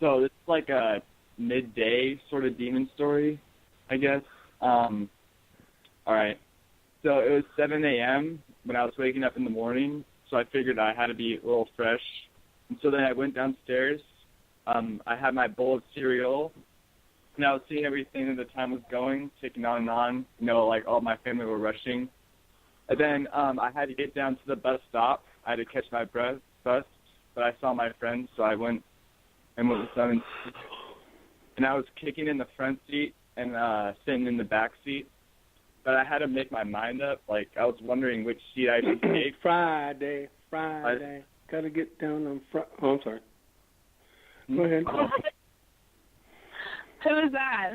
So it's like a midday sort of demon story, I guess. All right. So it was 7 a.m. when I was waking up in the morning, so I figured I had to be a little fresh. And so then I went downstairs. I had my bowl of cereal, and I was seeing everything as the time was going, ticking on and on. You know, like all my family were rushing. And then I had to get down to the bus stop. I had to catch my bus, but I saw my friends, so I went with them. And I was kicking in the front seat and sitting in the back seat. But I had to make my mind up. Like, I was wondering which seat I should take. Friday. Gotta get down on Friday. Oh, I'm sorry. Go ahead. Who is that?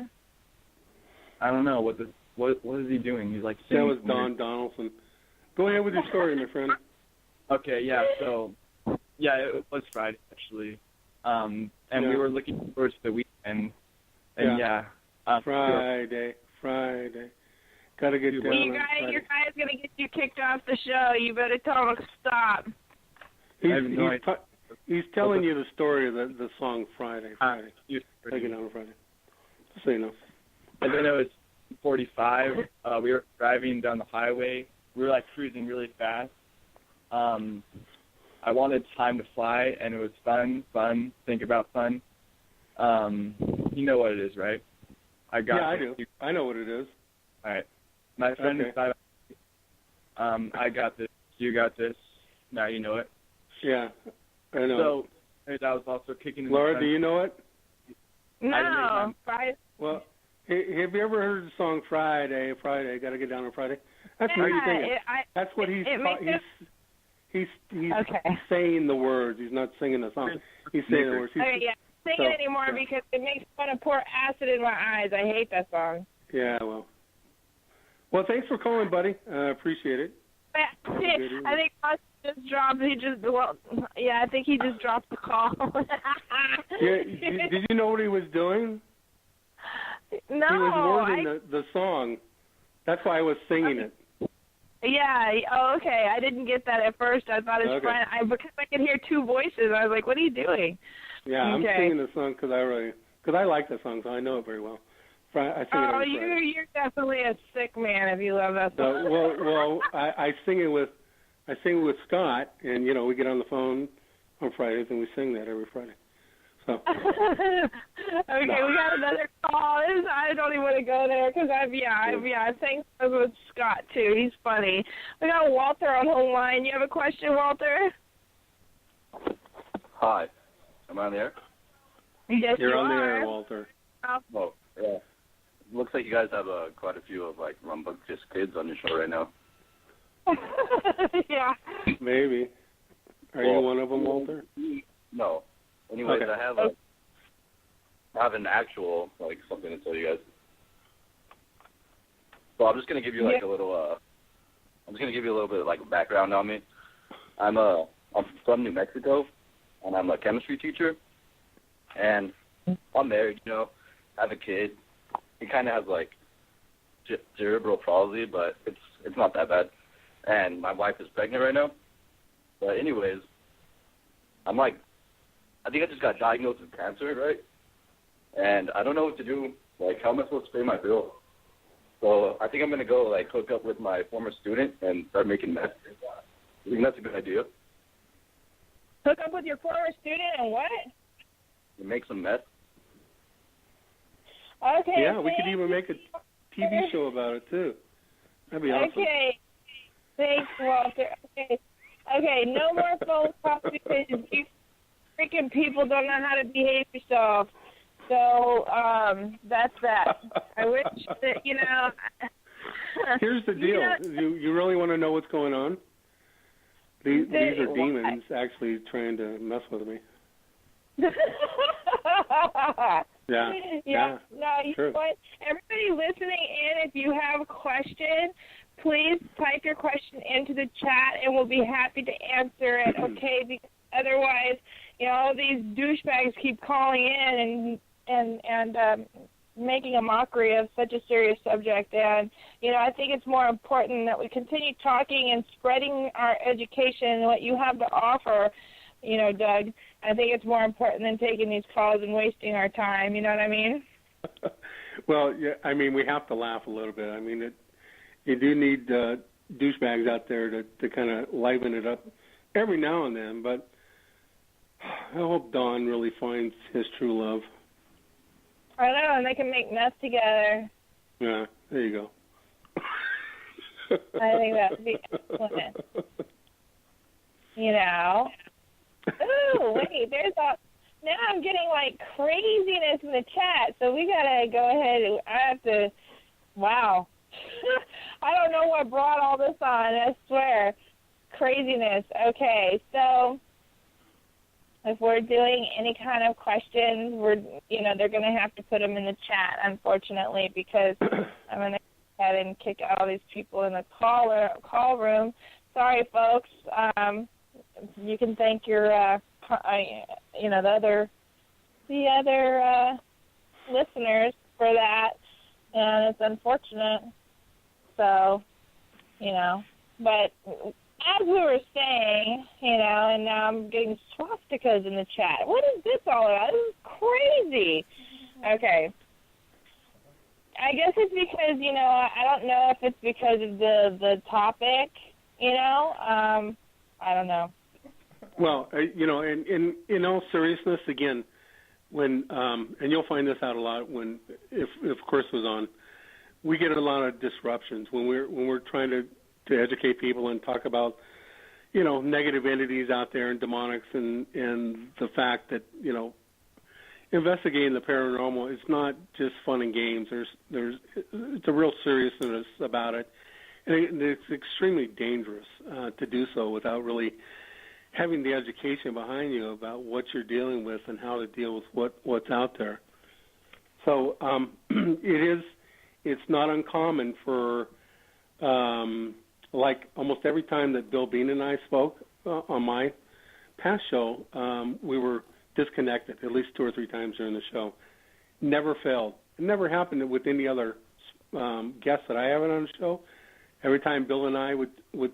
I don't know. What is he doing? He's like singing. That was Don Donaldson. Go ahead with your story, my friend. Okay, yeah. So, yeah, it was Friday, actually. And we were looking forward to the weekend. And, Friday. Gotta get down on Friday. Your guy's going to get you kicked off the show. You better tell him to stop. He's telling you the story of the song Friday. Taking on Friday. Just so you know. And then it was 45. We were driving down the highway. We were, like, cruising really fast. I wanted time to fly, and it was fun. Think about fun. You know what it is, right? I do. I know what it is. All right. My friend is I got this. You got this. Now you know it. Yeah, I know. So I was also kicking in Laura, the do you know it? No. Well, have you ever heard the song Friday, Gotta Get Down on Friday? That's what he's singing. That's what he's saying the words. He's not singing the song. He's saying the words. Sing it anymore because it makes fun of pour acid in my eyes. I hate that song. Yeah, well, thanks for calling, buddy. I appreciate it. I think just dropped. I think he just dropped the call. Did you know what he was doing? No. He was wording the song. That's why I was singing it. Yeah. Oh, okay. I didn't get that at first. I thought his friend. Because I could hear two voices. I was like, "What are you doing?" Yeah, I'm singing the song because I like the song, so I know it very well. I sing it every Friday. You're definitely a sick man if you love that song. Well, I sing it with Scott, and we get on the phone on Fridays and we sing that every Friday. So. Okay, we got another call. I don't even want to go there because I think with Scott too. He's funny. We got Walter on the line. You have a question, Walter? Hi. Am I on the air? Yes, You're on the air, Walter. Oh, yeah. Looks like you guys have quite a few of rambunctious kids on your show right now. Yeah. Maybe. Are you one of them, Walter? No. Anyways, okay. I have an actual something to tell you guys. So I'm just gonna give you a little. I'm just gonna give you a little bit of background on me. I'm from New Mexico, and I'm a chemistry teacher. And I'm married, I have a kid. He kind of has cerebral palsy, but it's not that bad. And my wife is pregnant right now. But anyways, I think I just got diagnosed with cancer, right? And I don't know what to do. How am I supposed to pay my bill? So I think I'm gonna go hook up with my former student and start making meth. I think that's a good idea. Hook up with your former student and what? Make some meth. Okay. Yeah, we could even make a TV show about it too. That'd be awesome. Okay. Thanks, Walter. Okay. No more phone calls because you freaking people don't know how to behave yourself. So that's that. I wish that Here's the deal. You really want to know what's going on? These are demons actually trying to mess with me. Yeah. No, you know what? Everybody listening in, if you have a question, please type your question into the chat, and we'll be happy to answer it. Okay? Because otherwise, all these douchebags keep calling in and making a mockery of such a serious subject. And I think it's more important that we continue talking and spreading our education and what you have to offer. Doug, I think it's more important than taking these calls and wasting our time. You know what I mean? Well, yeah. I mean, we have to laugh a little bit. I mean, you do need douchebags out there to kind of liven it up every now and then. But I hope Don really finds his true love. I know, and they can make mess together. Yeah, there you go. I think that would be excellent. You know. Ooh, wait, now I'm getting like craziness in the chat, so we gotta go ahead. I have to, wow. I don't know what brought all this on, I swear. Craziness. Okay, so if we're doing any kind of questions, they're going to have to put them in the chat, unfortunately, because I'm going to go ahead and kick out all these people in the call room. Sorry, folks. You can thank your, the other listeners for that, and it's unfortunate. So, but as we were saying, and now I'm getting swastikas in the chat. What is this all about? This is crazy. Okay. I guess it's because, I don't know if it's because of the topic, I don't know. Well, in all seriousness, again, when and you'll find this out a lot if Chris was on, we get a lot of disruptions when we're trying to educate people and talk about, negative entities out there and demonics and the fact that, investigating the paranormal is not just fun and games. It's a real seriousness about it. And it's extremely dangerous to do so without really having the education behind you about what you're dealing with and how to deal with what's out there. So it's not uncommon for like almost every time that Bill Bean and I spoke on my past show, we were disconnected at least 2 or 3 times during the show. Never failed. It never happened with any other guests that I have on the show. Every time Bill and I would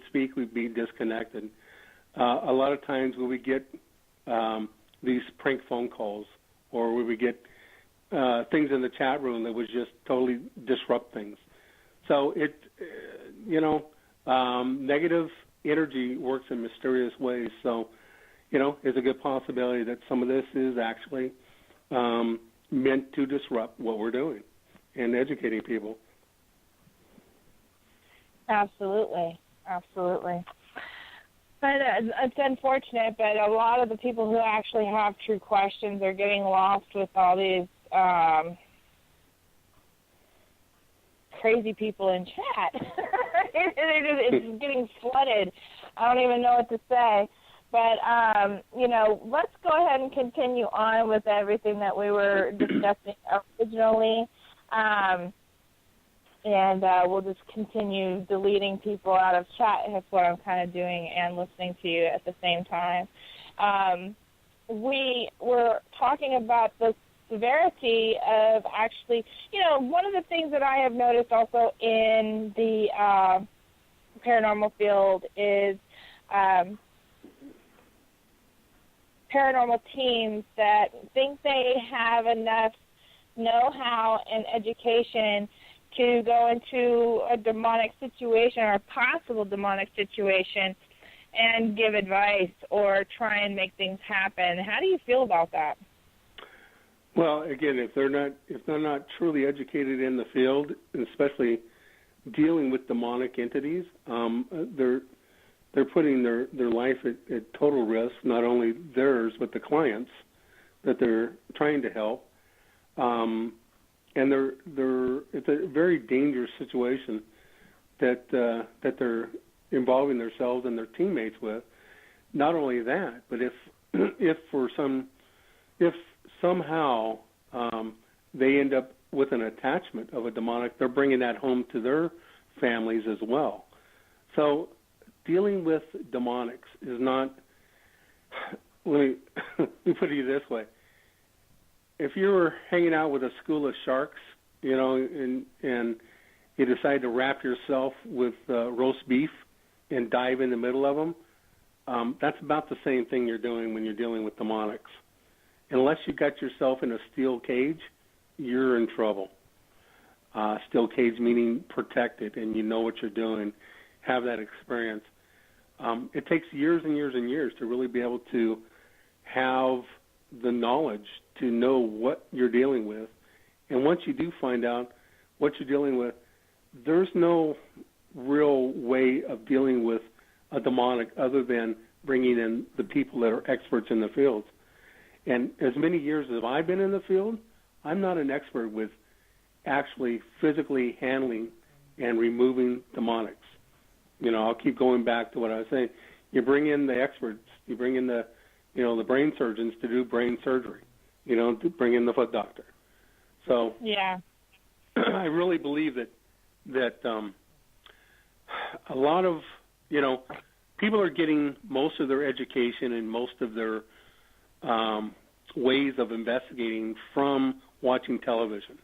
speak, we'd be disconnected. A lot of times we would get these prank phone calls, or we would get things in the chat room that would just totally disrupt things. So negative energy works in mysterious ways. So, there's a good possibility that some of this is actually meant to disrupt what we're doing and educating people. Absolutely. But it's unfortunate, but a lot of the people who actually have true questions are getting lost with all these crazy people in chat. It's getting flooded. I don't even know what to say. But, let's go ahead and continue on with everything that we were discussing originally. And we'll just continue deleting people out of chat. That's what I'm kind of doing, and listening to you at the same time. We were talking about the severity of actually, one of the things that I have noticed also in the paranormal field is paranormal teams that think they have enough know-how and education to go into a demonic situation or a possible demonic situation and give advice or try and make things happen. How do you feel about that? Well, again, if they're not truly educated in the field, and especially dealing with demonic entities, they're putting their life at total risk, not only theirs but the clients that they're trying to help. And it's a very dangerous situation that they're involving themselves and their teammates with. Not only that, but if somehow they end up with an attachment of a demonic, they're bringing that home to their families as well. So dealing with demonics is not. Let me put it this way. If you were hanging out with a school of sharks, and you decide to wrap yourself with roast beef and dive in the middle of them, that's about the same thing you're doing when you're dealing with demonics. Unless you got yourself in a steel cage, you're in trouble. Steel cage meaning protected, and you know what you're doing, have that experience. It takes years and years and years to really be able to have the knowledge to know what you're dealing with. And once you do find out what you're dealing with, there's no real way of dealing with a demonic other than bringing in the people that are experts in the field. And as many years as I've been in the field, I'm not an expert with actually physically handling and removing demonics. You know, I'll keep going back to what I was saying. You bring in the experts, you bring in the brain surgeons to do brain surgery, to bring in the foot doctor. So yeah, I really believe that a lot of, people are getting most of their education and most of their ways of investigating from watching television.